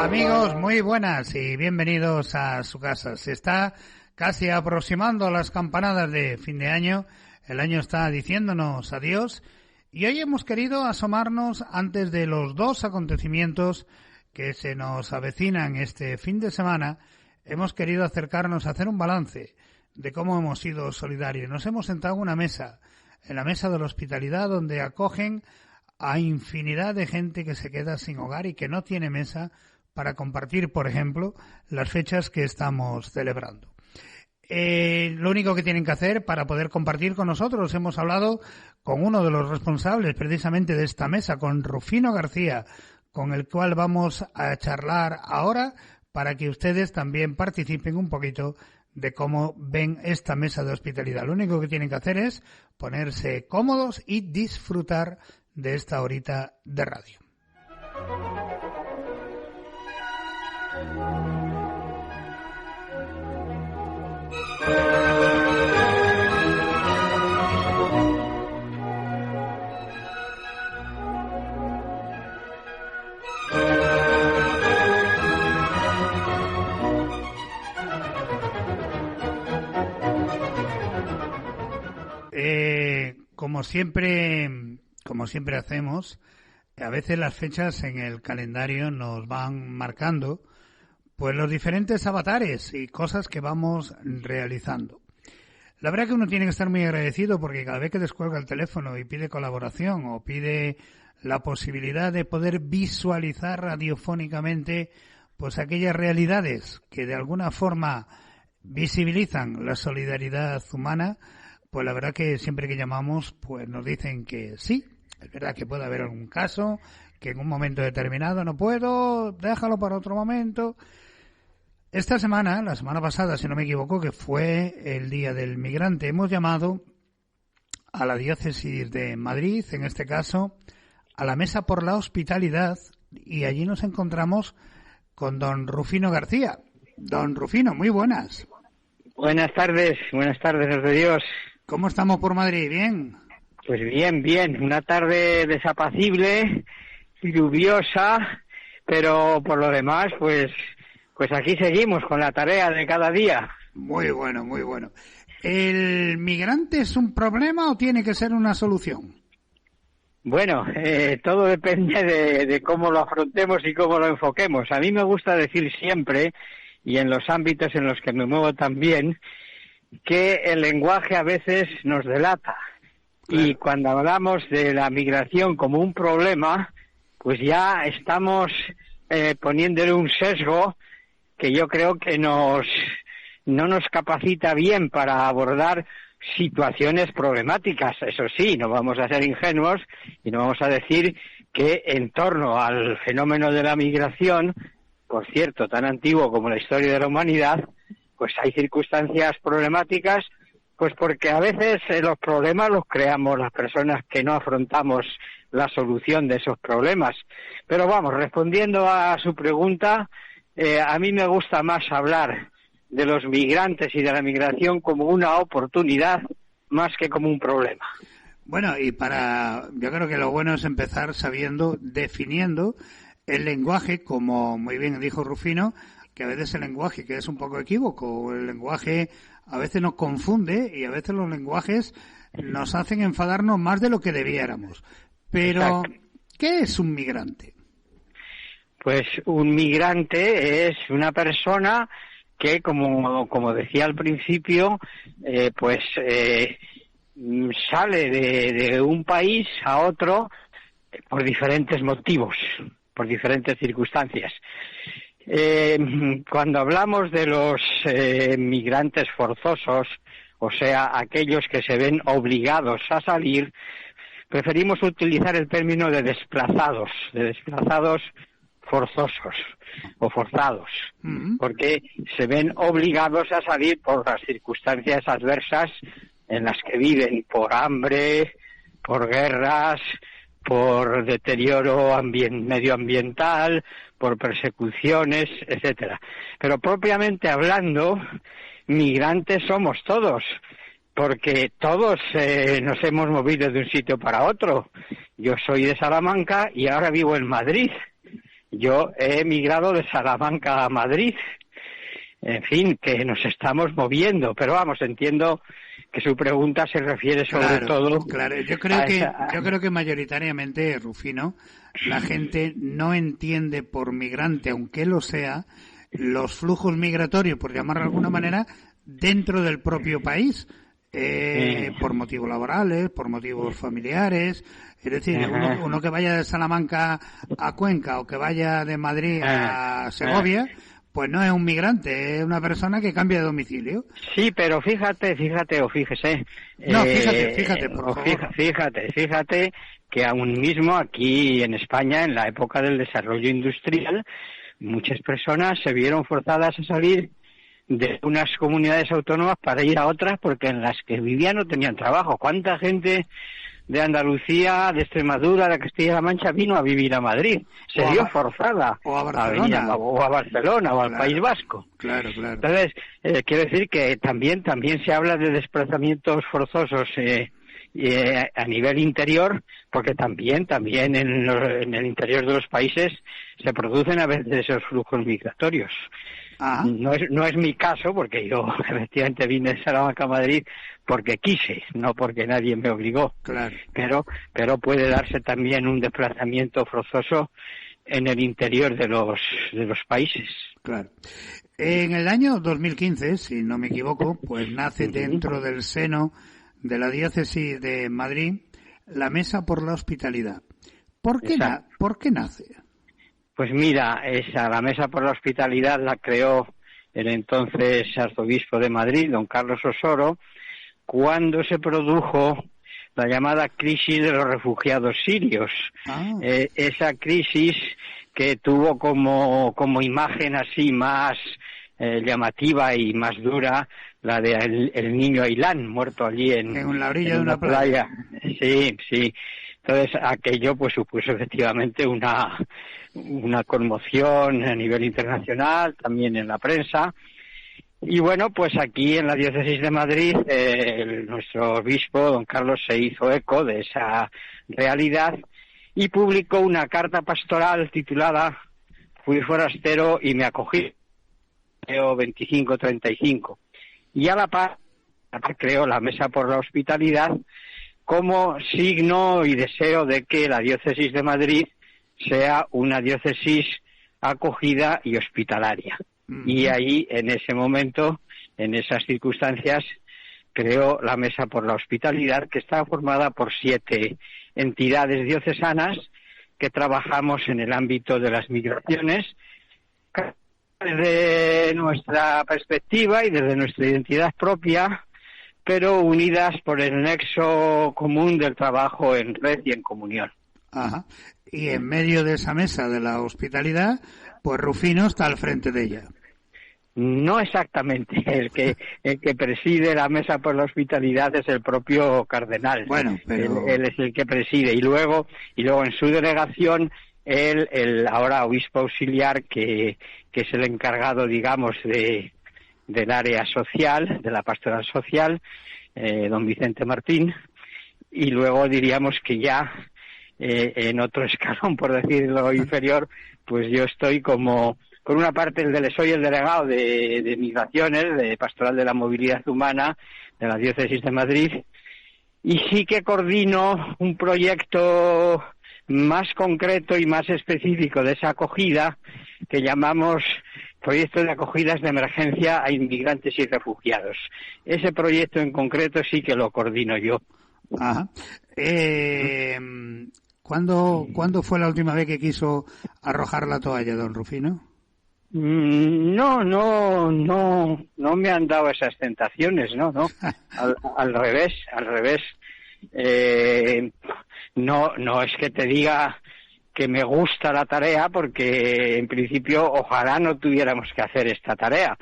Amigos, muy buenas y bienvenidos a su casa. Se está casi aproximando a las campanadas de fin de año. El año está diciéndonos adiós y hoy hemos querido asomarnos antes de los dos acontecimientos que se nos avecinan este fin de semana. Hemos querido acercarnos a hacer un balance de cómo hemos sido solidarios. Nos hemos sentado en una mesa, en la mesa de la hospitalidad, donde acogen a infinidad de gente que se queda sin hogar y que no tiene mesa para compartir, por ejemplo, las fechas que estamos celebrando. Lo único que tienen que hacer para poder compartir con nosotros, hemos hablado con uno de los responsables precisamente de esta mesa, con Rufino García, con el cual vamos a charlar ahora para que ustedes también participen un poquito de cómo ven esta mesa de hospitalidad. Lo único que tienen que hacer es ponerse cómodos y disfrutar de esta horita de radio. Como siempre hacemos, a veces las fechas en el calendario nos van marcando pues los diferentes avatares y cosas que vamos realizando. La verdad que uno tiene que estar muy agradecido porque cada vez que descuelga el teléfono y pide colaboración o pide la posibilidad de poder visualizar radiofónicamente pues aquellas realidades que de alguna forma visibilizan la solidaridad humana, pues la verdad que siempre que llamamos pues nos dicen que sí. Es verdad que puede haber algún caso que en un momento determinado no puedo, déjalo para otro momento. Esta semana, la semana pasada, si no me equivoco, que fue el Día del Migrante, hemos llamado a la Diócesis de Madrid, en este caso, a la Mesa por la Hospitalidad, y allí nos encontramos con don Rufino García. Don Rufino, muy buenas. Buenas tardes los de Dios. ¿Cómo estamos por Madrid? ¿Bien? Pues bien, una tarde desapacible, lluviosa, pero por lo demás, pues aquí seguimos con la tarea de cada día. Muy bueno, muy bueno. ¿El migrante es un problema o tiene que ser una solución? Bueno, todo depende de cómo lo afrontemos y cómo lo enfoquemos. A mí me gusta decir siempre, y en los ámbitos en los que me muevo también, que el lenguaje a veces nos delata. Y cuando hablamos de la migración como un problema, pues ya estamos poniéndole un sesgo que yo creo que no nos capacita bien para abordar situaciones problemáticas. Eso sí, no vamos a ser ingenuos y no vamos a decir que en torno al fenómeno de la migración, por cierto, tan antiguo como la historia de la humanidad, pues hay circunstancias problemáticas. Pues porque a veces los problemas los creamos las personas que no afrontamos la solución de esos problemas. Pero vamos, respondiendo a su pregunta, a mí me gusta más hablar de los migrantes y de la migración como una oportunidad más que como un problema. Bueno, yo creo que lo bueno es empezar definiendo el lenguaje, como muy bien dijo Rufino, que a veces el lenguaje que es un poco equívoco, el lenguaje a veces nos confunde y a veces los lenguajes nos hacen enfadarnos más de lo que debiéramos. Pero, exacto. ¿Qué es un migrante? Pues un migrante es una persona que, como decía al principio, sale de un país a otro por diferentes motivos, por diferentes circunstancias. Cuando hablamos de los migrantes forzosos, o sea, aquellos que se ven obligados a salir, preferimos utilizar el término de desplazados forzosos o forzados, porque se ven obligados a salir por las circunstancias adversas en las que viven, por hambre, por guerras, por deterioro medioambiental, por persecuciones, etcétera. Pero propiamente hablando, migrantes somos todos, porque todos nos hemos movido de un sitio para otro. Yo soy de Salamanca y ahora vivo en Madrid. yo he emigrado de Salamanca a Madrid. En fin, que nos estamos moviendo, pero vamos, entiendo que su pregunta se refiere sobre todo... Claro, yo creo que mayoritariamente, Rufino, la gente no entiende por migrante, aunque lo sea, los flujos migratorios, por llamarlo de alguna manera, dentro del propio país, por motivos laborales, por motivos familiares. Es decir, uno que vaya de Salamanca a Cuenca o que vaya de Madrid a Segovia, pues no es un migrante, es una persona que cambia de domicilio. Sí, pero fíjate o fíjese. No, fíjate, por favor. Fíjate que aún mismo aquí en España, en la época del desarrollo industrial, muchas personas se vieron forzadas a salir de unas comunidades autónomas para ir a otras porque en las que vivían no tenían trabajo. ¿Cuánta gente de Andalucía, de Extremadura, de Castilla-La Mancha vino a vivir a Madrid? Se vio forzada o a Barcelona, o a Barcelona o al País Vasco. Claro. Entonces, quiero decir que también se habla de desplazamientos forzosos a nivel interior, porque también en el interior de los países se producen a veces esos flujos migratorios. No es mi caso, porque yo efectivamente vine de Salamanca a Madrid porque quise, no porque nadie me obligó. Claro. Pero puede darse también un desplazamiento forzoso en el interior de los países. Claro. En el año 2015, si no me equivoco, pues nace dentro del seno de la diócesis de Madrid la Mesa por la Hospitalidad. ¿Por qué nace? Pues mira, la Mesa por la Hospitalidad la creó el entonces arzobispo de Madrid, don Carlos Osoro, cuando se produjo la llamada crisis de los refugiados sirios. Esa crisis que tuvo como imagen así más llamativa y más dura la de el niño Ailán, muerto allí en la orilla de una playa. Sí. Entonces aquello pues supuso efectivamente una conmoción a nivel internacional, también en la prensa. Y bueno, pues aquí en la diócesis de Madrid nuestro obispo, don Carlos, se hizo eco de esa realidad y publicó una carta pastoral titulada Fui forastero y me acogí, 25-35. Y a la par creó la Mesa por la Hospitalidad como signo y deseo de que la diócesis de Madrid sea una diócesis acogida y hospitalaria. Y ahí, en ese momento, en esas circunstancias, creó la Mesa por la Hospitalidad, que está formada por 7 entidades diocesanas que trabajamos en el ámbito de las migraciones, desde nuestra perspectiva y desde nuestra identidad propia, pero unidas por el nexo común del trabajo en red y en comunión. Ajá. Y en medio de esa mesa de la hospitalidad, pues Rufino está al frente de ella. No exactamente. El que preside la Mesa por la Hospitalidad es el propio cardenal. Bueno, pero... Él es el que preside. Y luego en su delegación, el ahora obispo auxiliar, que es el encargado, digamos, del área social, de la pastoral social, don Vicente Martín. Y luego diríamos que ya en otro escalón, por decirlo inferior, pues yo estoy como, por una parte, soy el delegado de migraciones, de pastoral de la movilidad humana de la diócesis de Madrid, y sí que coordino un proyecto más concreto y más específico de esa acogida que llamamos Proyecto de Acogidas de Emergencia a Inmigrantes y Refugiados. Ese proyecto en concreto sí que lo coordino yo. Ajá. ¿Cuándo fue la última vez que quiso arrojar la toalla, don Rufino? No me han dado esas tentaciones, no. Al revés. No es que te diga que me gusta la tarea, porque en principio ojalá no tuviéramos que hacer esta tarea.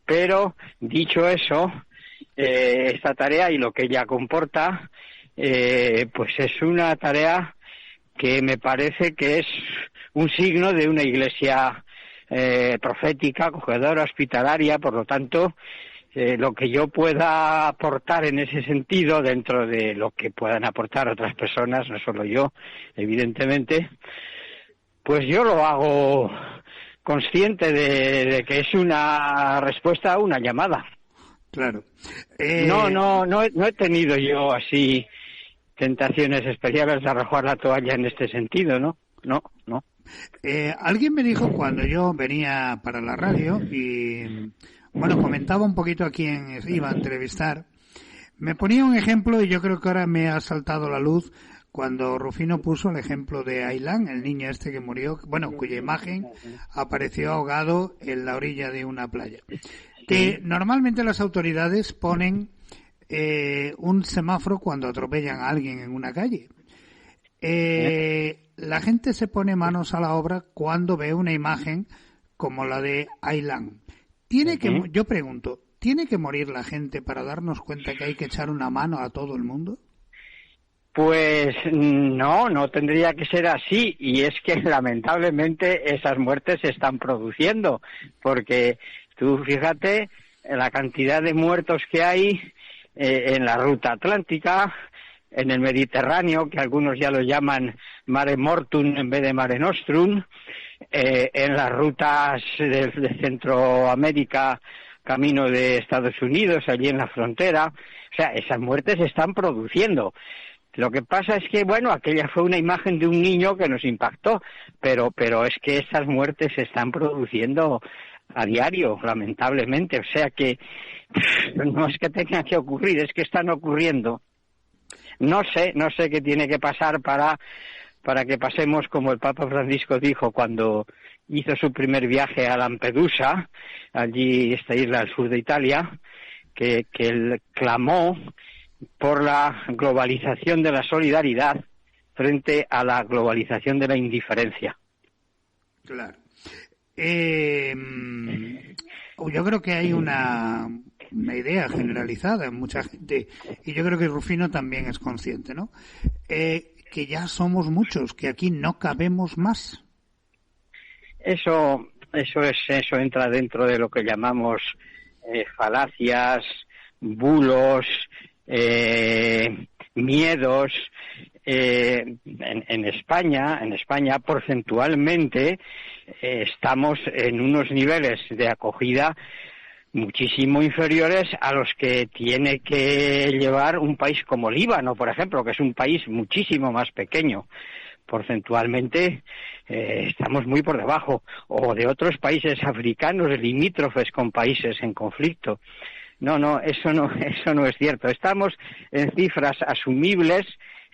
Pero dicho eso, esta tarea y lo que ella comporta, pues es una tarea que me parece que es un signo de una iglesia profética, acogedora, hospitalaria. Por lo tanto, lo que yo pueda aportar en ese sentido, dentro de lo que puedan aportar otras personas, no solo yo, evidentemente, Pues yo lo hago consciente de que es una respuesta a una llamada. Claro. No he tenido yo así tentaciones especiales de arrojar la toalla en este sentido, ¿no? No. Alguien me dijo cuando yo venía para la radio y, bueno, comentaba un poquito a quién iba a entrevistar, me ponía un ejemplo y yo creo que ahora me ha saltado la luz cuando Rufino puso el ejemplo de Aylan, el niño este que murió, bueno, cuya imagen apareció ahogado en la orilla de una playa. Que normalmente las autoridades ponen un semáforo cuando atropellan a alguien en una calle. La gente se pone manos a la obra cuando ve una imagen como la de Aylan. Yo pregunto, ¿tiene que morir la gente para darnos cuenta que hay que echar una mano a todo el mundo? Pues no tendría que ser así, y es que lamentablemente esas muertes se están produciendo, porque tú fíjate la cantidad de muertos que hay en la ruta atlántica, en el Mediterráneo, que algunos ya lo llaman Mare Mortum en vez de Mare Nostrum, en las rutas de Centroamérica, camino de Estados Unidos, allí en la frontera. O sea, esas muertes se están produciendo. Lo que pasa es que, bueno, aquella fue una imagen de un niño que nos impactó, pero es que esas muertes se están produciendo a diario, lamentablemente. O sea que no es que tenga que ocurrir, es que están ocurriendo. No sé qué tiene que pasar para que pasemos, como el Papa Francisco dijo cuando hizo su primer viaje a Lampedusa, allí esta isla al sur de Italia, que él clamó por la globalización de la solidaridad frente a la globalización de la indiferencia. Claro. Yo creo que hay una idea generalizada en mucha gente, y yo creo que Rufino también es consciente, ¿no? Que ya somos muchos, que aquí no cabemos más. Eso entra dentro de lo que llamamos falacias, bulos, miedos. En España porcentualmente estamos en unos niveles de acogida muchísimo inferiores a los que tiene que llevar un país como Líbano, por ejemplo, que es un país muchísimo más pequeño. Porcentualmente estamos muy por debajo, o de otros países africanos limítrofes con países en conflicto. No, eso no es cierto. Estamos en cifras asumibles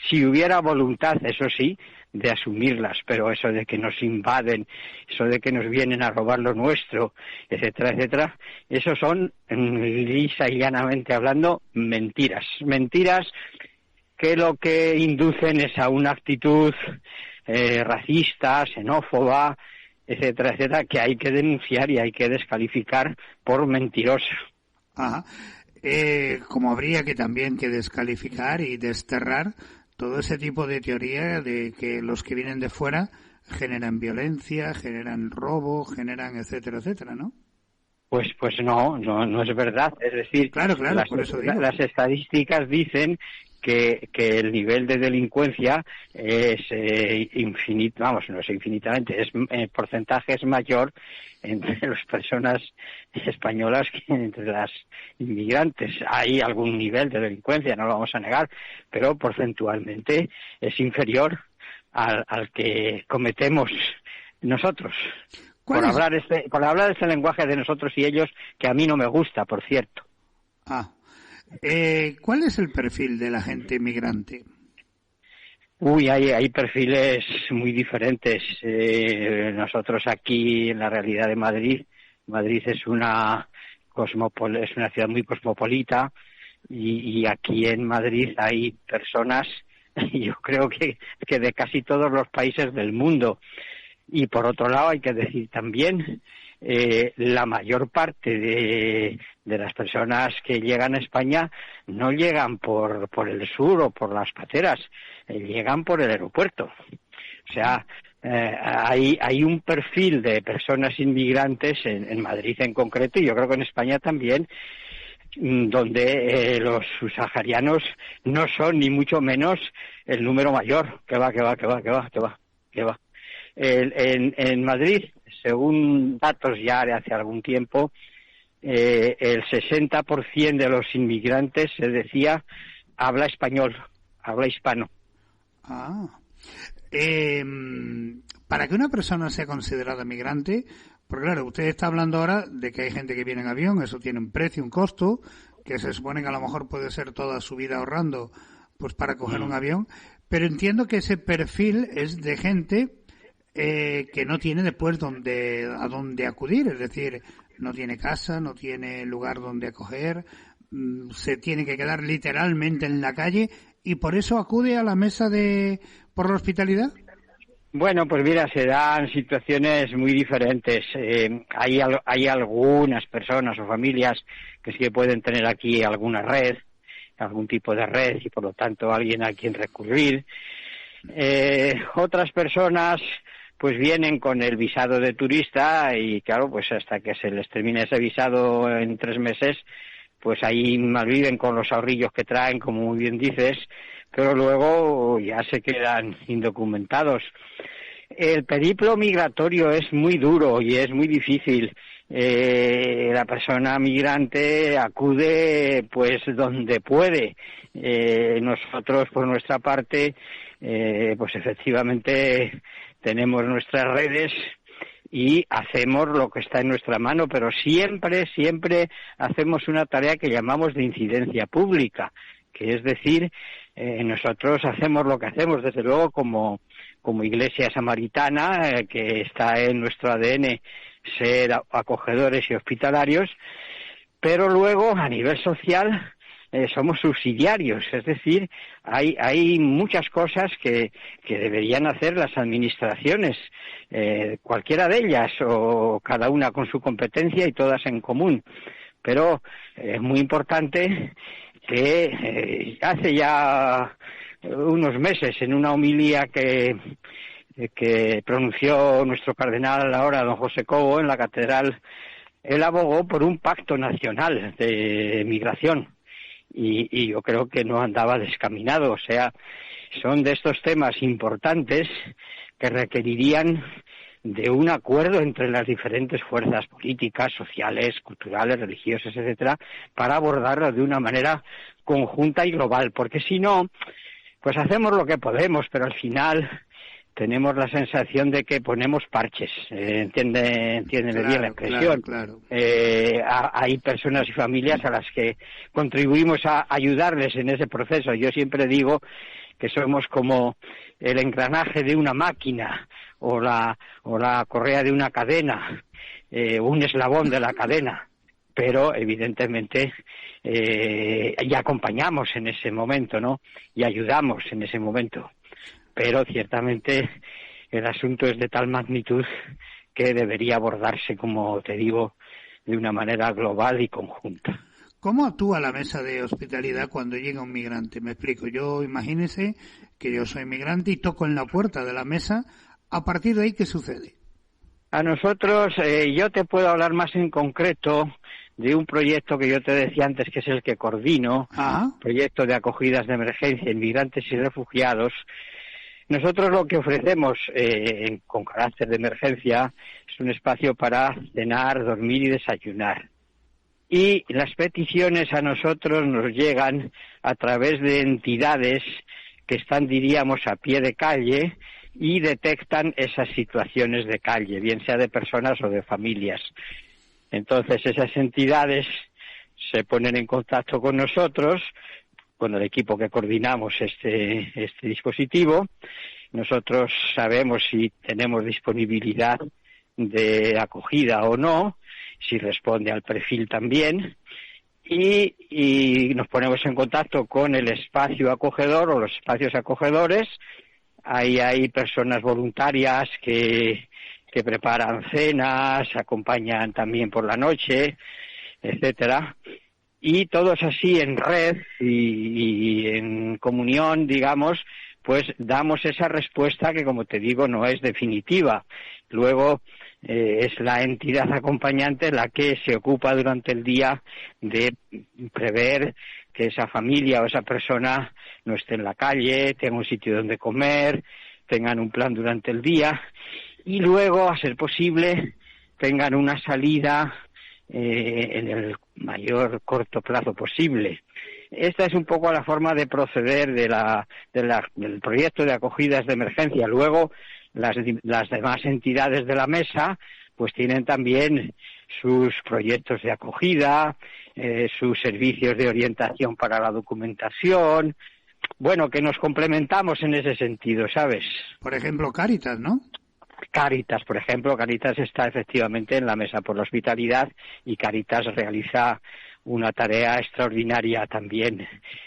si hubiera voluntad, eso sí, de asumirlas, pero eso de que nos invaden, eso de que nos vienen a robar lo nuestro, etcétera, eso son, lisa y llanamente hablando, mentiras que lo que inducen es a una actitud racista, xenófoba, etcétera, que hay que denunciar y hay que descalificar por mentirosa. Ajá. Como habría que también que descalificar y desterrar todo ese tipo de teoría de que los que vienen de fuera generan violencia, generan robo, generan etcétera, ¿no? Pues no es verdad. Es decir, claro, por eso digo. Las estadísticas dicen que el nivel de delincuencia es infinito, no es infinitamente, el porcentaje es mayor entre las personas españolas que entre las inmigrantes. Hay algún nivel de delincuencia, no lo vamos a negar, pero porcentualmente es inferior al que cometemos nosotros. Por hablar este lenguaje de nosotros y ellos, que a mí no me gusta, por cierto. ¿Cuál es el perfil de la gente inmigrante? Hay perfiles muy diferentes. Nosotros aquí, en la realidad de Madrid es una ciudad muy cosmopolita, y aquí en Madrid hay personas, yo creo que de casi todos los países del mundo. Y por otro lado hay que decir también, la mayor parte de las personas que llegan a España no llegan por el sur o por las pateras, llegan por el aeropuerto. O sea, hay un perfil de personas inmigrantes en Madrid en concreto, y yo creo que en España también, donde los subsaharianos no son ni mucho menos el número mayor. Que va. En Madrid, según datos ya de hace algún tiempo, el 60% de los inmigrantes, se decía, habla español, habla hispano. Para que una persona sea considerada migrante, porque claro, usted está hablando ahora de que hay gente que viene en avión, eso tiene un precio, un costo, que se supone que a lo mejor puede ser toda su vida ahorrando pues para coger un avión, pero entiendo que ese perfil es de gente que no tiene después a dónde acudir, es decir, no tiene casa, no tiene lugar donde acoger, se tiene que quedar literalmente en la calle y por eso acude a la mesa por la hospitalidad. Bueno, pues mira, se dan situaciones muy diferentes. Hay algunas personas o familias que sí que pueden tener aquí alguna red, algún tipo de red y por lo tanto alguien a quien recurrir. Otras personas pues vienen con el visado de turista y claro, pues hasta que se les termine ese visado en 3 meses, pues ahí malviven con los ahorrillos que traen, como muy bien dices, pero luego ya se quedan indocumentados. El periplo migratorio es muy duro y es muy difícil. La persona migrante acude pues donde puede. Nosotros por nuestra parte pues efectivamente tenemos nuestras redes y hacemos lo que está en nuestra mano, pero siempre hacemos una tarea que llamamos de incidencia pública, que es decir, nosotros hacemos lo que hacemos, desde luego como Iglesia Samaritana, que está en nuestro ADN ser acogedores y hospitalarios, pero luego a nivel social somos subsidiarios, es decir, hay muchas cosas que deberían hacer las administraciones, cualquiera de ellas o cada una con su competencia y todas en común, pero es muy importante que hace ya unos meses en una homilía que pronunció nuestro cardenal ahora, don José Cobo, en la catedral, él abogó por un pacto nacional de migración y yo creo que no andaba descaminado, o sea, son de estos temas importantes que requerirían de un acuerdo entre las diferentes fuerzas políticas, sociales, culturales, religiosas, etcétera, para abordarlo de una manera conjunta y global, porque si no, pues hacemos lo que podemos, pero al final tenemos la sensación de que ponemos parches, entiende bien la expresión. Claro. Hay personas y familias a las que contribuimos a ayudarles en ese proceso. Yo siempre digo que somos como el engranaje de una máquina o la correa de una cadena, un eslabón de la cadena, pero evidentemente y acompañamos en ese momento, ¿no? Y ayudamos en ese momento. Pero ciertamente el asunto es de tal magnitud que debería abordarse, como te digo, de una manera global y conjunta. ¿Cómo actúa la mesa de hospitalidad cuando llega un migrante? Me explico. Yo imagínese que yo soy migrante y toco en la puerta de la mesa. ¿A partir de ahí qué sucede? A nosotros, yo te puedo hablar más en concreto de un proyecto que yo te decía antes, que es el que coordino, proyecto de acogidas de emergencia, inmigrantes y refugiados. Nosotros lo que ofrecemos con carácter de emergencia es un espacio para cenar, dormir y desayunar. Y las peticiones a nosotros nos llegan a través de entidades que están, diríamos, a pie de calle y detectan esas situaciones de calle, bien sea de personas o de familias. Entonces esas entidades se ponen en contacto con nosotros, con el equipo que coordinamos este dispositivo. Nosotros sabemos si tenemos disponibilidad de acogida o no, si responde al perfil también, y nos ponemos en contacto con el espacio acogedor o los espacios acogedores. Ahí hay personas voluntarias que preparan cenas, acompañan también por la noche, etcétera. Y todos así en red y en comunión, digamos, pues damos esa respuesta que, como te digo, no es definitiva. Luego es la entidad acompañante la que se ocupa durante el día de prever que esa familia o esa persona no esté en la calle, tenga un sitio donde comer, tengan un plan durante el día. y luego, a ser posible, tengan una salida en el mayor corto plazo posible. Esta es un poco la forma de proceder del proyecto de acogidas de emergencia. Luego, las demás entidades de la mesa pues tienen también sus proyectos de acogida, sus servicios de orientación para la documentación. Bueno, que nos complementamos en ese sentido, ¿sabes? Por ejemplo, Cáritas, ¿no? Cáritas, por ejemplo, Cáritas está efectivamente en la mesa por la hospitalidad y Cáritas realiza una tarea extraordinaria también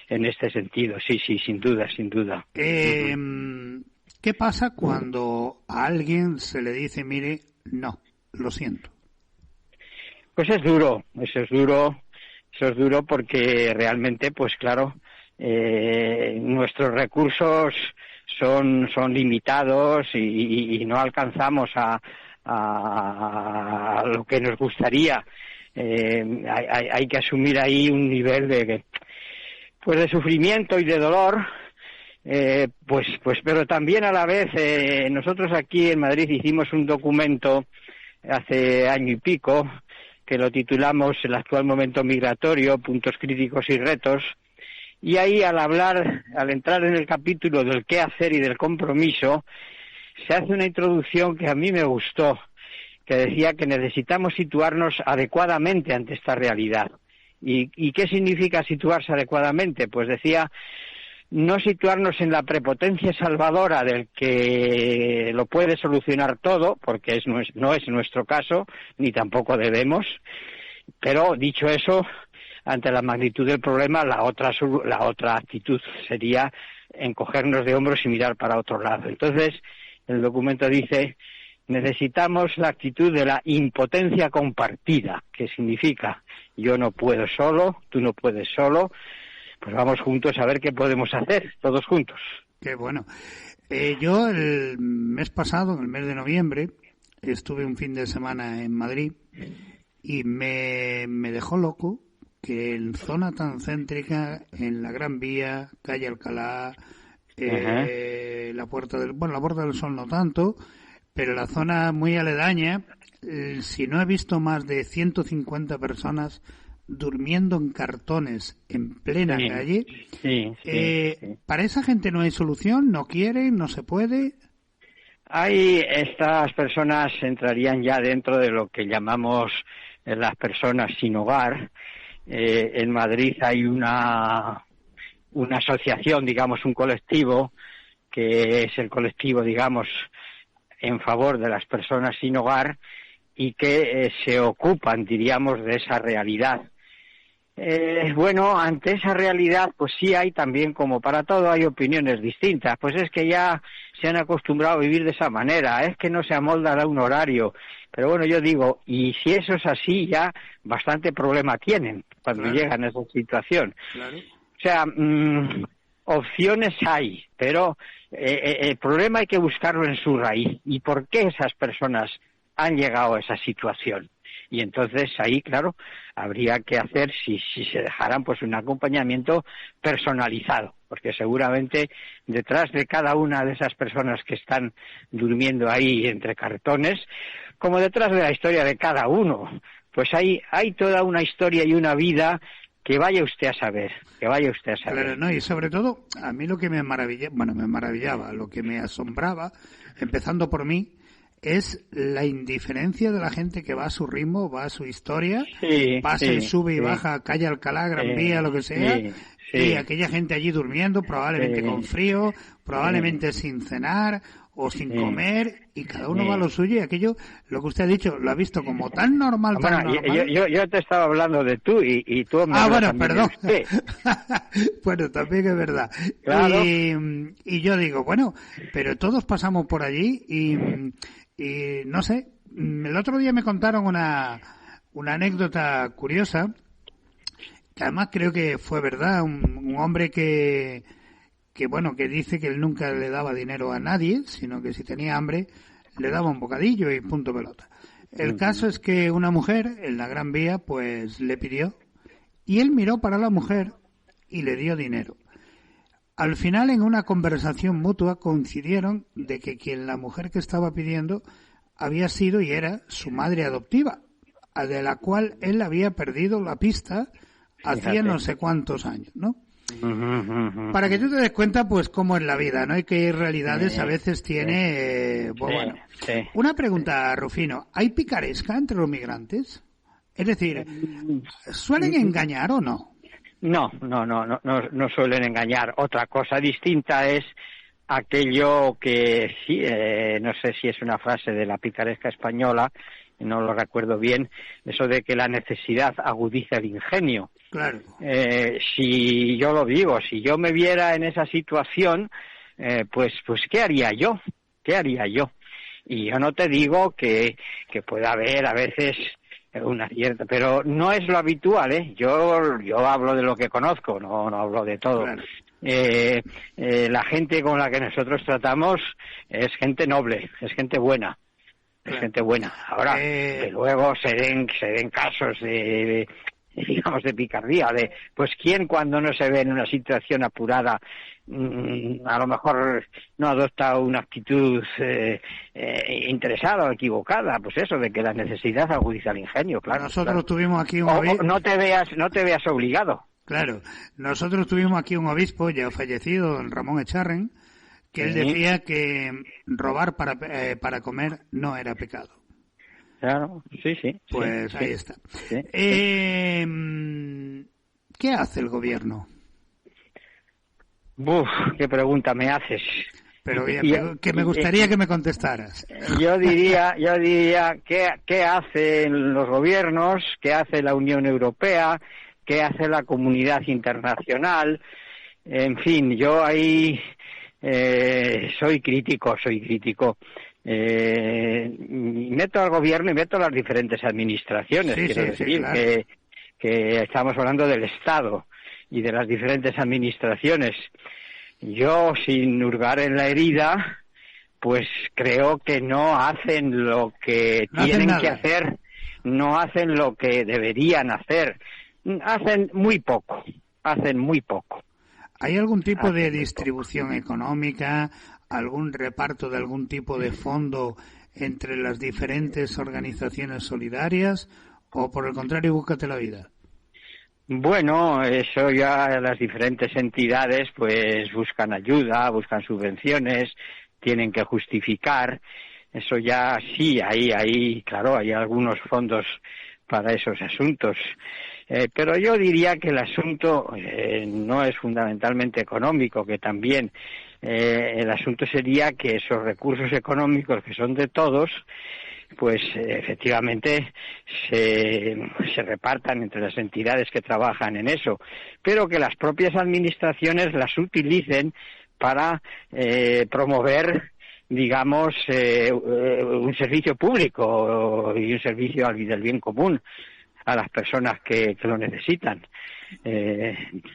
en este sentido. Sí, sin duda, sin duda. ¿Qué pasa cuando a alguien se le dice, mire, no, lo siento? Pues es duro, eso es duro porque realmente, pues claro, nuestros recursos son limitados y no alcanzamos a lo que nos gustaría. Hay que asumir ahí un nivel de sufrimiento y de dolor, pero también a la vez nosotros aquí en Madrid hicimos un documento hace año y pico que lo titulamos El actual momento migratorio, puntos críticos y retos. Y ahí al entrar en el capítulo del qué hacer y del compromiso, se hace una introducción que a mí me gustó, que decía que necesitamos situarnos adecuadamente ante esta realidad. ¿Y qué significa situarse adecuadamente? Pues decía, no situarnos en la prepotencia salvadora del que lo puede solucionar todo, porque no es nuestro caso, ni tampoco debemos, pero dicho eso, ante la magnitud del problema, la otra actitud sería encogernos de hombros y mirar para otro lado. Entonces, el documento dice, necesitamos la actitud de la impotencia compartida, que significa, yo no puedo solo, tú no puedes solo, pues vamos juntos a ver qué podemos hacer, todos juntos. Qué bueno. Yo el mes pasado, en el mes de noviembre, estuve un fin de semana en Madrid y me dejó loco que en zona tan céntrica, en la Gran Vía, calle Alcalá, la Puerta del Sol no tanto, pero la zona muy aledaña, si no he visto más de 150 personas durmiendo en cartones en plena calle, ¿para esa gente no hay solución? ¿No quieren? ¿No se puede? Estas personas entrarían ya dentro de lo que llamamos las personas sin hogar. En Madrid hay una asociación, digamos, un colectivo, que es el colectivo, digamos, en favor de las personas sin hogar y que se ocupan, diríamos, de esa realidad. Ante esa realidad, pues sí hay también, como para todo, hay opiniones distintas. Pues es que ya se han acostumbrado a vivir de esa manera, es que no se amoldan a un horario. Pero bueno, yo digo, y si eso es así, ya bastante problema tienen cuando llegan a esa situación. Claro. O sea, opciones hay, pero el problema hay que buscarlo en su raíz. ¿Y por qué esas personas han llegado a esa situación? Y entonces ahí, claro, habría que hacer, si se dejaran, pues un acompañamiento personalizado, porque seguramente detrás de cada una de esas personas que están durmiendo ahí entre cartones, como detrás de la historia de cada uno, pues hay toda una historia y una vida que vaya usted a saber. Claro, no, y sobre todo, a mí lo que me maravillaba, lo que me asombraba, empezando por mí, es la indiferencia de la gente que va a su ritmo, va a su historia, pasa y sube y baja, calle Alcalá, Gran Vía, lo que sea, y aquella gente allí durmiendo, probablemente con frío, probablemente sin cenar o sin comer, y cada uno va a lo suyo, y aquello, lo que usted ha dicho, lo ha visto como tan normal, tan normal. Yo te estaba hablando de tú, y tú me perdón. Bueno, también es verdad. Claro. Y yo digo, bueno, pero todos pasamos por allí, y no sé, el otro día me contaron una anécdota curiosa, que además creo que fue verdad, un hombre que dice que él nunca le daba dinero a nadie, sino que si tenía hambre le daba un bocadillo y punto pelota. El caso es que una mujer en la Gran Vía pues le pidió y él miró para la mujer y le dio dinero. Al final, en una conversación mutua, coincidieron de que la mujer que estaba pidiendo había sido y era su madre adoptiva, de la cual él había perdido la pista hacía no sé cuántos años, ¿no? Para que tú te des cuenta, pues, cómo es la vida, ¿no? Y qué realidades a veces tiene... bueno. Una pregunta, Rufino. ¿Hay picaresca entre los migrantes? Es decir, ¿suelen engañar o no? No suelen engañar. Otra cosa distinta es aquello que sí, no sé si es una frase de la picaresca española, no lo recuerdo bien, eso de que la necesidad agudiza el ingenio. Claro. Si yo lo digo, si yo me viera en esa situación, pues ¿qué haría yo? ¿Qué haría yo? Y yo no te digo que pueda haber a veces una cierta, pero no es lo habitual, ¿eh? Yo hablo de lo que conozco, no hablo de todo. Claro. La gente con la que nosotros tratamos es gente noble, es gente buena. Es gente buena. Ahora, que luego se den casos de digamos, de picardía, de pues quién cuando no se ve en una situación apurada a lo mejor no adopta una actitud interesada o equivocada, pues eso, de que la necesidad agudiza el ingenio, claro. Nosotros tuvimos aquí un obispo... no te veas obligado. Claro, nosotros tuvimos aquí un obispo ya fallecido, don Ramón Echarren, que él decía que robar para comer no era pecado. Claro, sí. Pues sí, ahí está. Sí. ¿Qué hace el gobierno? Qué pregunta me haces. Pero que me gustaría que me contestaras. Yo diría ¿qué hacen los gobiernos? ¿Qué hace la Unión Europea? ¿Qué hace la comunidad internacional? En fin, yo ahí soy crítico. Meto al gobierno y meto a las diferentes administraciones, quiero decir, claro. que estamos hablando del Estado y de las diferentes administraciones. Yo, sin hurgar en la herida, pues creo que no hacen lo que tienen que hacer, no hacen lo que deberían hacer, hacen muy poco. ¿Hay algún tipo de distribución económica, algún reparto de algún tipo de fondo entre las diferentes organizaciones solidarias o, por el contrario, búscate la vida? Bueno, eso ya las diferentes entidades pues buscan ayuda, buscan subvenciones, tienen que justificar. Eso ya sí, ahí, claro, hay algunos fondos para esos asuntos. Pero yo diría que el asunto no es fundamentalmente económico, que también el asunto sería que esos recursos económicos que son de todos, pues efectivamente se repartan entre las entidades que trabajan en eso, pero que las propias administraciones las utilicen para promover, digamos, un servicio público y un servicio del bien común a las personas que lo necesitan.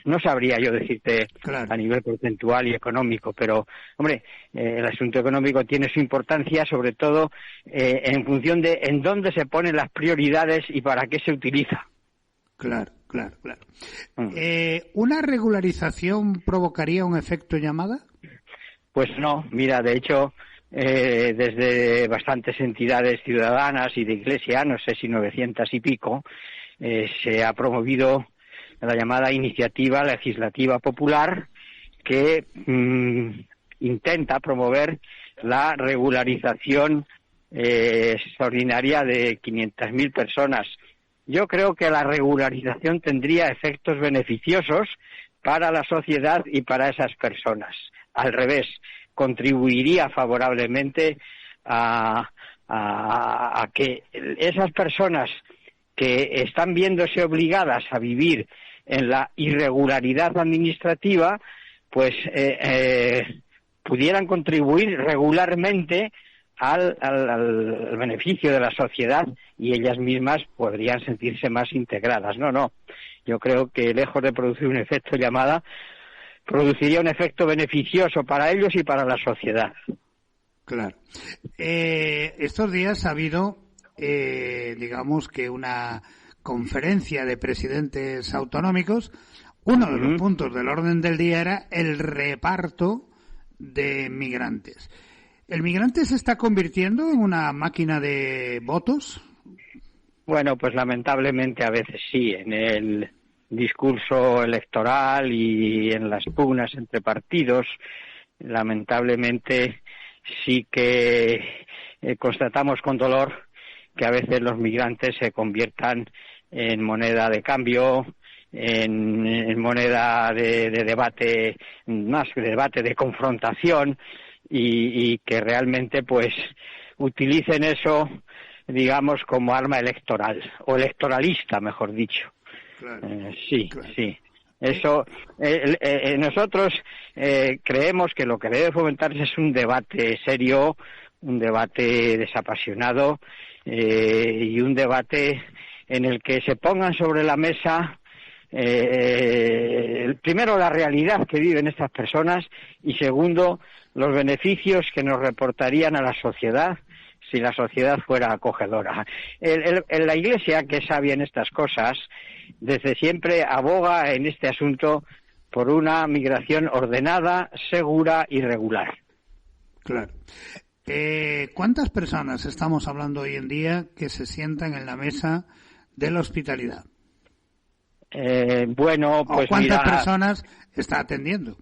No sabría yo decirte claro. A nivel porcentual y económico, pero, hombre, el asunto económico tiene su importancia, sobre todo en función de en dónde se ponen las prioridades y para qué se utiliza. Claro. ¿Una regularización provocaría un efecto llamada? Pues no, mira, de hecho, desde bastantes entidades ciudadanas y de iglesia, no sé si 900 y pico, se ha promovido la llamada Iniciativa Legislativa Popular, que intenta promover la regularización extraordinaria de 500.000 personas. Yo creo que la regularización tendría efectos beneficiosos para la sociedad y para esas personas. Al revés, contribuiría favorablemente a que esas personas que están viéndose obligadas a vivir en la irregularidad administrativa, pues pudieran contribuir regularmente al beneficio de la sociedad y ellas mismas podrían sentirse más integradas. No, yo creo que lejos de producir un efecto llamada, produciría un efecto beneficioso para ellos y para la sociedad. Claro. Estos días ha habido, digamos que una conferencia de presidentes autonómicos. Uno de los puntos del orden del día era el reparto de migrantes. ¿El migrante se está convirtiendo en una máquina de votos? Bueno, pues lamentablemente a veces sí, en el discurso electoral y en las pugnas entre partidos, lamentablemente sí que constatamos con dolor que a veces los migrantes se conviertan en moneda de cambio, en moneda de debate, más que debate, de confrontación, y que realmente pues utilicen eso, digamos, como arma electoral, o electoralista, mejor dicho. Claro, Sí, claro. sí. Eso, nosotros creemos que lo que debe fomentarse es un debate serio, un debate desapasionado y un debate en el que se pongan sobre la mesa primero la realidad que viven estas personas y segundo los beneficios que nos reportarían a la sociedad si la sociedad fuera acogedora. La Iglesia, que es sabia en estas cosas, desde siempre aboga en este asunto por una migración ordenada, segura y regular. Claro. ¿Cuántas personas estamos hablando hoy en día que se sientan en la mesa de la hospitalidad? Bueno, pues ¿cuántas mira, personas está atendiendo?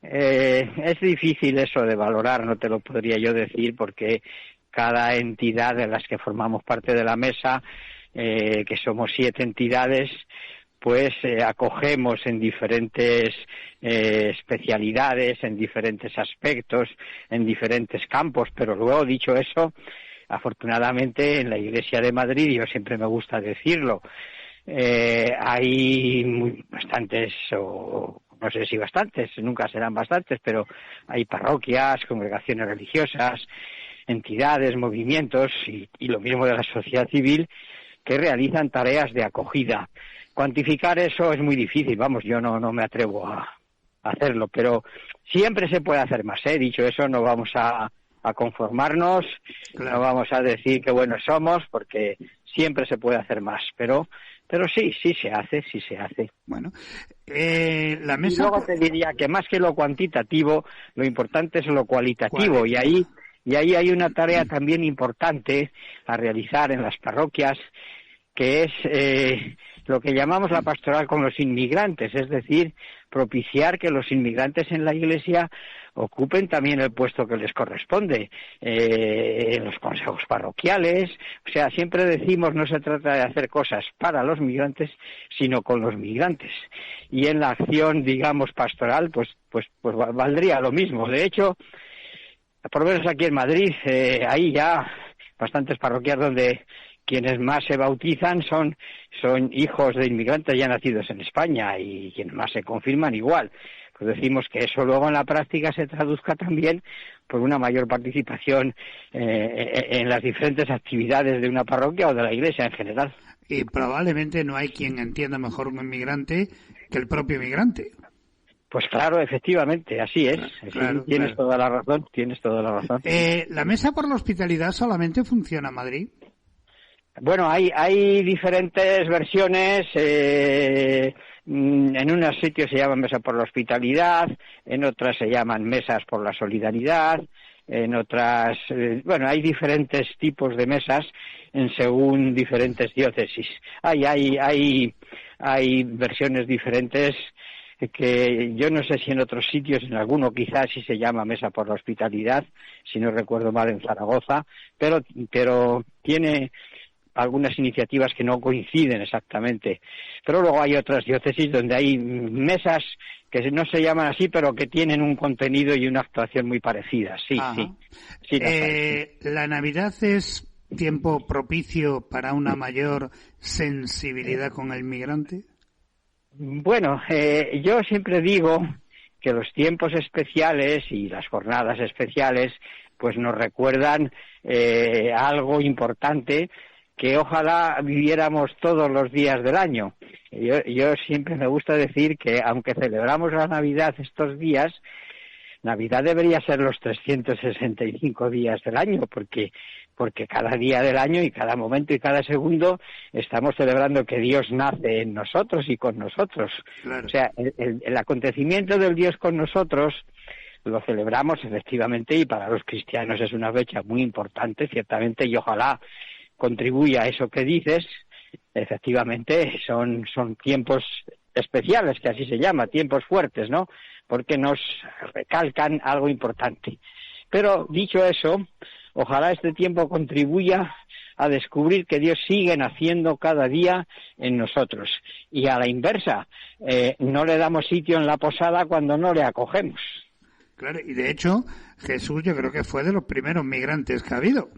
Es difícil eso de valorar, no te lo podría yo decir, porque cada entidad de las que formamos parte de la mesa, que somos 7 entidades, pues acogemos en diferentes especialidades, en diferentes aspectos, en diferentes campos, pero luego, dicho eso, afortunadamente en la Iglesia de Madrid, yo siempre me gusta decirlo, hay bastantes, o no sé si bastantes, nunca serán bastantes, pero hay parroquias, congregaciones religiosas, entidades, movimientos y lo mismo de la sociedad civil que realizan tareas de acogida. Cuantificar eso es muy difícil, vamos, yo no me atrevo a hacerlo, pero siempre se puede hacer más, ¿eh? Dicho eso, no vamos a conformarnos, claro. No vamos a decir que buenos somos, porque siempre se puede hacer más, pero sí se hace. Bueno, la mesa... Y luego te diría que más que lo cuantitativo, lo importante es lo cualitativo, y ahí hay una tarea también importante a realizar en las parroquias, que es lo que llamamos la pastoral con los inmigrantes, es decir, propiciar que los inmigrantes en la Iglesia ocupen también el puesto que les corresponde en los consejos parroquiales. O sea, siempre decimos, no se trata de hacer cosas para los migrantes, sino con los migrantes. Y en la acción, digamos, pastoral, pues valdría lo mismo. De hecho, por lo menos aquí en Madrid, hay ya bastantes parroquias donde quienes más se bautizan son hijos de inmigrantes ya nacidos en España, y quienes más se confirman igual. Pues decimos que eso luego en la práctica se traduzca también por una mayor participación en las diferentes actividades de una parroquia o de la Iglesia en general. Y probablemente no hay quien entienda mejor un inmigrante que el propio inmigrante. Pues claro, efectivamente, así es. Claro, tienes toda la razón. ¿La mesa por la hospitalidad solamente funciona en Madrid? Bueno, hay diferentes versiones. En unos sitios se llaman mesa por la hospitalidad, en otras se llaman mesas por la solidaridad, en otras, hay diferentes tipos de mesas según diferentes diócesis. Hay versiones diferentes que yo no sé si en otros sitios, en alguno quizás sí se llama mesa por la hospitalidad, si no recuerdo mal en Zaragoza, pero tiene algunas iniciativas que no coinciden exactamente. Pero luego hay otras diócesis donde hay mesas que no se llaman así, pero que tienen un contenido y una actuación muy parecida. Sí. ¿La Navidad es tiempo propicio para una mayor sensibilidad con el migrante? Bueno, yo siempre digo que los tiempos especiales y las jornadas especiales pues nos recuerdan algo importante que ojalá viviéramos todos los días del año. Yo siempre me gusta decir que aunque celebramos la Navidad estos días, Navidad debería ser los 365 días del año, porque cada día del año y cada momento y cada segundo estamos celebrando que Dios nace en nosotros y con nosotros. Claro. O sea, el acontecimiento del Dios con nosotros lo celebramos efectivamente, y para los cristianos es una fecha muy importante, ciertamente, y ojalá contribuya a eso que dices. Efectivamente, son tiempos especiales, que así se llama, tiempos fuertes, ¿no? Porque nos recalcan algo importante. Pero, dicho eso, ojalá este tiempo contribuya a descubrir que Dios sigue naciendo cada día en nosotros. Y a la inversa, no le damos sitio en la posada cuando no le acogemos. Claro, y de hecho, Jesús yo creo que fue de los primeros migrantes que ha habido.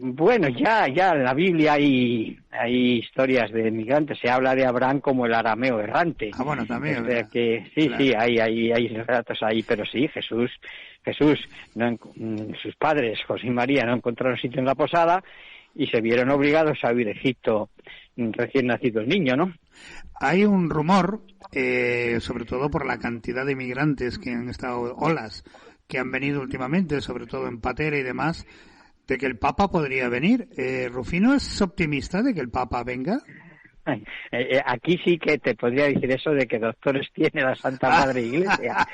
Bueno, ya en la Biblia hay historias de migrantes. Se habla de Abraham como el arameo errante. Ah, bueno, también. O sea que sí, claro. Sí, hay relatos ahí, pero sí, Jesús, sus padres, José y María, no encontraron sitio en la posada y se vieron obligados a huir a Egipto recién nacido el niño, ¿no? Hay un rumor, sobre todo por la cantidad de migrantes que han estado, olas que han venido últimamente, sobre todo en Patera y demás, de que el Papa podría venir. ¿Rufino es optimista de que el Papa venga? Aquí sí que te podría decir eso de que doctores tiene la Santa Madre Iglesia.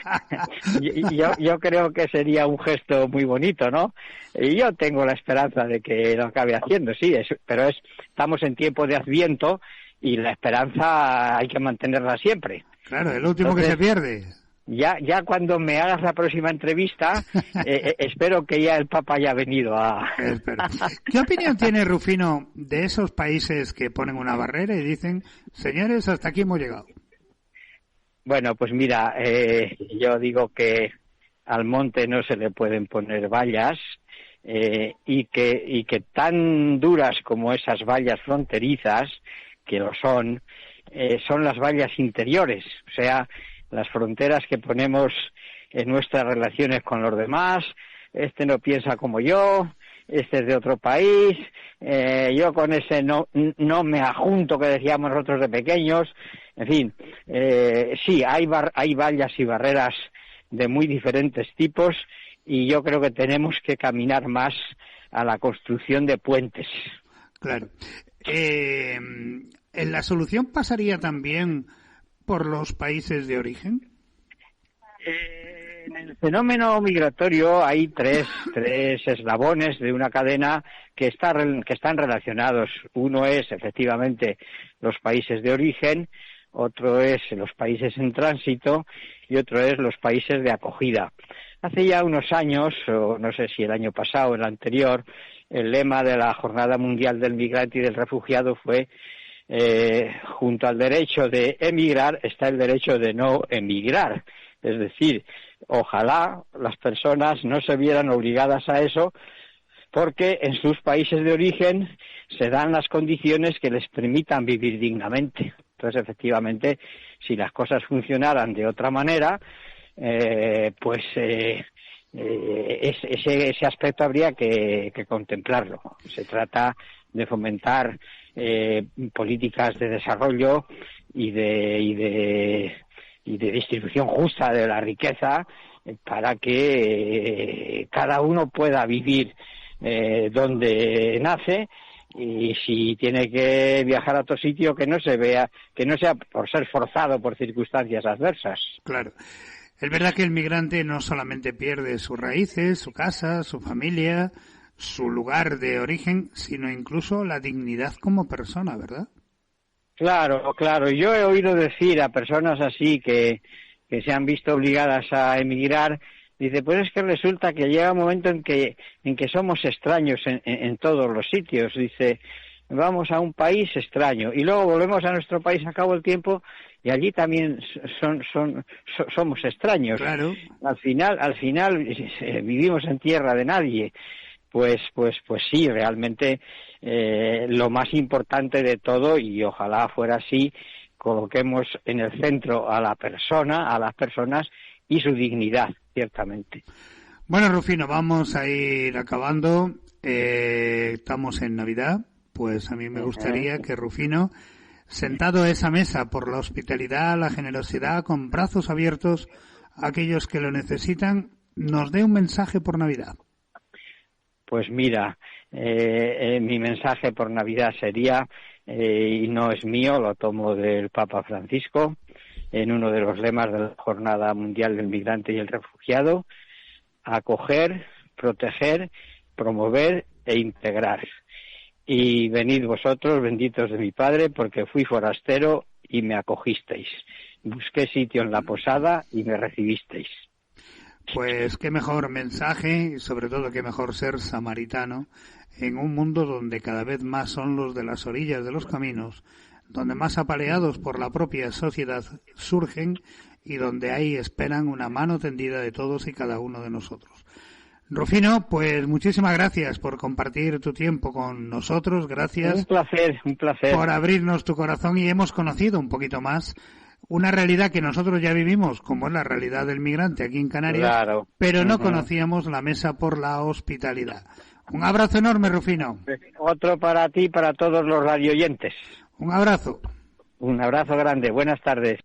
Yo creo que sería un gesto muy bonito, ¿no? Y yo tengo la esperanza de que lo acabe haciendo, sí, pero estamos en tiempo de Adviento y la esperanza hay que mantenerla siempre. Claro, el último que se pierde. Ya cuando me hagas la próxima entrevista, espero que ya el Papa haya venido a... ¿Qué opinión tiene Rufino de esos países que ponen una barrera y dicen, señores, hasta aquí hemos llegado? Bueno, pues mira, yo digo que al monte no se le pueden poner vallas, y que tan duras como esas vallas fronterizas, que lo son las vallas interiores, o sea, las fronteras que ponemos en nuestras relaciones con los demás. Este no piensa como yo, este es de otro país, yo con ese no me ajunto, que decíamos nosotros de pequeños. En fin, sí, hay vallas y barreras de muy diferentes tipos, y yo creo que tenemos que caminar más a la construcción de puentes. Claro. ¿La solución pasaría también por los países de origen? En el fenómeno migratorio hay tres eslabones de una cadena que están relacionados. Uno es efectivamente los países de origen, otro es los países en tránsito y otro es los países de acogida. Hace ya unos años, o no sé si el año pasado o el anterior, el lema de la Jornada Mundial del Migrante y del Refugiado fue: junto al derecho de emigrar está el derecho de no emigrar. Es decir, ojalá las personas no se vieran obligadas a eso, porque en sus países de origen se dan las condiciones que les permitan vivir dignamente. Entonces, efectivamente, si las cosas funcionaran de otra manera, ese aspecto habría que contemplarlo. Se trata de fomentar políticas de desarrollo y de distribución justa de la riqueza, para que cada uno pueda vivir donde nace, y si tiene que viajar a otro sitio, que no sea por ser forzado por circunstancias adversas. Claro. Es verdad que el migrante no solamente pierde sus raíces, su casa, su familia, su lugar de origen, sino incluso la dignidad como persona, ¿verdad? Claro. Yo he oído decir a personas así que se han visto obligadas a emigrar, dice, pues es que resulta que llega un momento en que somos extraños en todos los sitios. Dice, vamos a un país extraño y luego volvemos a nuestro país a cabo del tiempo y allí también somos extraños. Claro. Al final vivimos en tierra de nadie. Pues sí, realmente lo más importante de todo, y ojalá fuera así, coloquemos en el centro a la persona, a las personas y su dignidad, ciertamente. Bueno, Rufino, vamos a ir acabando. Estamos en Navidad, pues a mí me gustaría que Rufino, sentado a esa mesa por la hospitalidad, la generosidad, con brazos abiertos a aquellos que lo necesitan, nos dé un mensaje por Navidad. Pues mira, mi mensaje por Navidad sería, y no es mío, lo tomo del Papa Francisco, en uno de los lemas de la Jornada Mundial del Migrante y el Refugiado: acoger, proteger, promover e integrar. Y venid vosotros, benditos de mi Padre, porque fui forastero y me acogisteis. Busqué sitio en la posada y me recibisteis. Pues qué mejor mensaje y sobre todo qué mejor ser samaritano en un mundo donde cada vez más son los de las orillas de los caminos, donde más apaleados por la propia sociedad surgen y donde ahí esperan una mano tendida de todos y cada uno de nosotros. Rufino, pues muchísimas gracias por compartir tu tiempo con nosotros, gracias. Un placer. Por abrirnos tu corazón y hemos conocido un poquito más una realidad que nosotros ya vivimos, como es la realidad del migrante aquí en Canarias, claro. Pero no conocíamos la mesa por la hospitalidad. Un abrazo enorme, Rufino. Otro para ti y para todos los radioyentes. Un abrazo. Un abrazo grande. Buenas tardes.